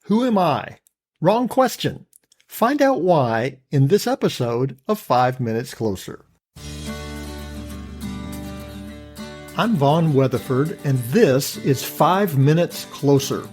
Who am I? Wrong question. Find out why in this episode of 5 Minutes Closer. I'm Vaughn Weatherford, and this is 5 Minutes Closer.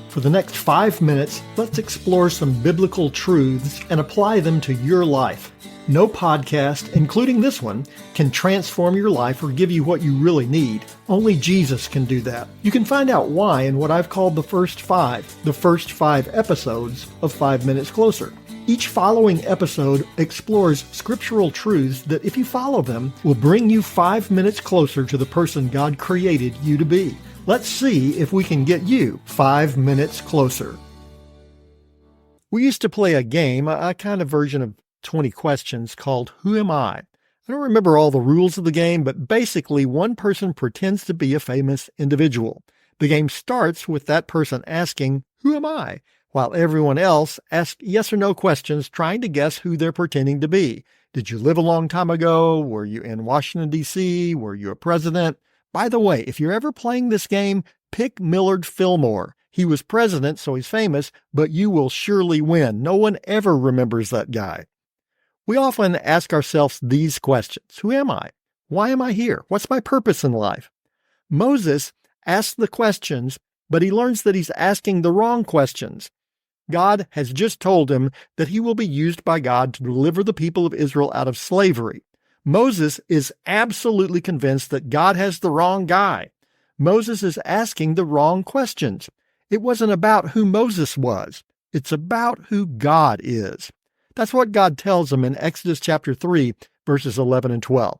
For the next 5 minutes, let's explore some biblical truths and apply them to your life. No podcast, including this one, can transform your life or give you what you really need. Only Jesus can do that. You can find out why in what I've called the first five episodes of 5 Minutes Closer. Each following episode explores scriptural truths that, if you follow them, will bring you 5 minutes closer to the person God created you to be. Let's see if we can get you 5 minutes closer. We used to play a game, a kind of version of 20 questions called Who Am I? I don't remember all the rules of the game, but basically one person pretends to be a famous individual. The game starts with that person asking, Who am I? While everyone else asks yes or no questions trying to guess who they're pretending to be. Did you live a long time ago? Were you in Washington, D.C.? Were you a president? By the way, if you're ever playing this game, pick Millard Fillmore. He was president, so he's famous, but you will surely win. No one ever remembers that guy. We often ask ourselves these questions. Who am I? Why am I here? What's my purpose in life? Moses asks the questions, but he learns that he's asking the wrong questions. God has just told him that he will be used by God to deliver the people of Israel out of slavery. Moses is absolutely convinced that God has the wrong guy. Moses is asking the wrong questions. It wasn't about who Moses was. It's about who God is. That's what God tells him in Exodus chapter 3, verses 11 and 12.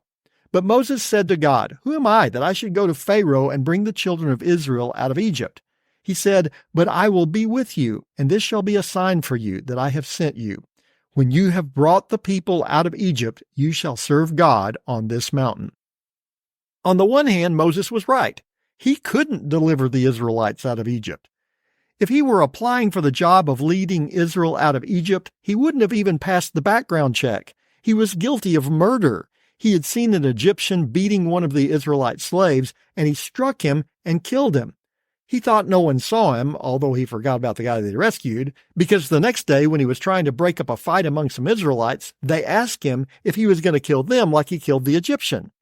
But Moses said to God, Who am I that I should go to Pharaoh and bring the children of Israel out of Egypt? He said, But I will be with you, and this shall be a sign for you that I have sent you. When you have brought the people out of Egypt, you shall serve God on this mountain. On the one hand, Moses was right. He couldn't deliver the Israelites out of Egypt. If he were applying for the job of leading Israel out of Egypt, he wouldn't have even passed the background check. He was guilty of murder. He had seen an Egyptian beating one of the Israelite slaves, and he struck him and killed him. He thought no one saw him, although he forgot about the guy they rescued, because the next day when he was trying to break up a fight among some Israelites, they asked him if he was going to kill them like he killed the Egyptian.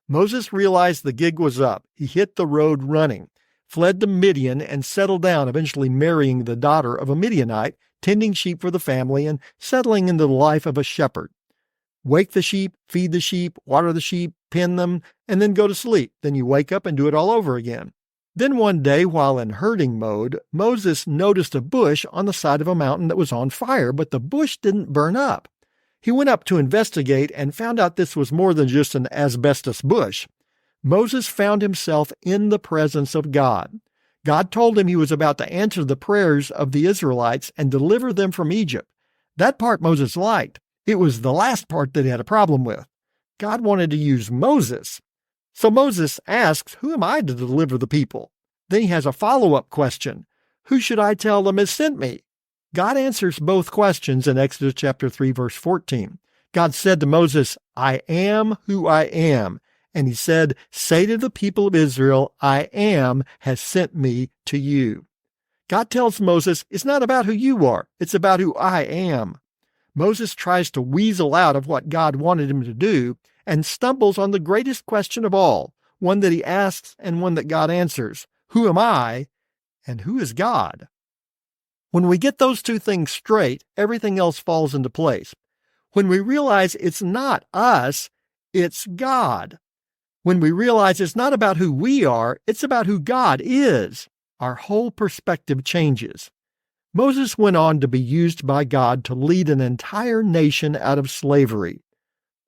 Moses realized the gig was up. He hit the road running, fled to Midian, and settled down, eventually marrying the daughter of a Midianite, tending sheep for the family, and settling into the life of a shepherd. Wake the sheep, feed the sheep, water the sheep, pen them, and then go to sleep. Then you wake up and do it all over again. Then one day, while in herding mode, Moses noticed a bush on the side of a mountain that was on fire, but the bush didn't burn up. He went up to investigate and found out this was more than just an asbestos bush. Moses found himself in the presence of God. God told him he was about to answer the prayers of the Israelites and deliver them from Egypt. That part Moses liked. It was the last part that he had a problem with. God wanted to use Moses. So Moses asks, Who am I to deliver the people? Then he has a follow-up question. Who should I tell them has sent me? God answers both questions in Exodus chapter 3, verse 14. God said to Moses, I am who I am. And he said, Say to the people of Israel, I am has sent me to you. God tells Moses, it's not about who you are, it's about who I am. Moses tries to weasel out of what God wanted him to do and stumbles on the greatest question of all, one that he asks and one that God answers. Who am I and who is God? When we get those two things straight, everything else falls into place. When we realize it's not us, it's God. When we realize it's not about who we are, it's about who God is, our whole perspective changes. Moses went on to be used by God to lead an entire nation out of slavery.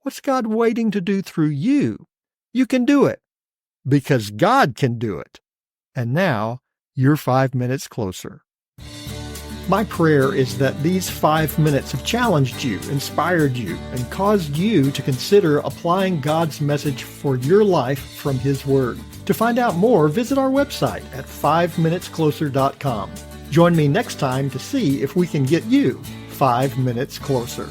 What's God waiting to do through you? You can do it, because God can do it. And now, you're 5 minutes closer. My prayer is that these 5 minutes have challenged you, inspired you, and caused you to consider applying God's message for your life from His Word. To find out more, visit our website at 5minutescloser.com. Join me next time to see if we can get you 5 minutes closer.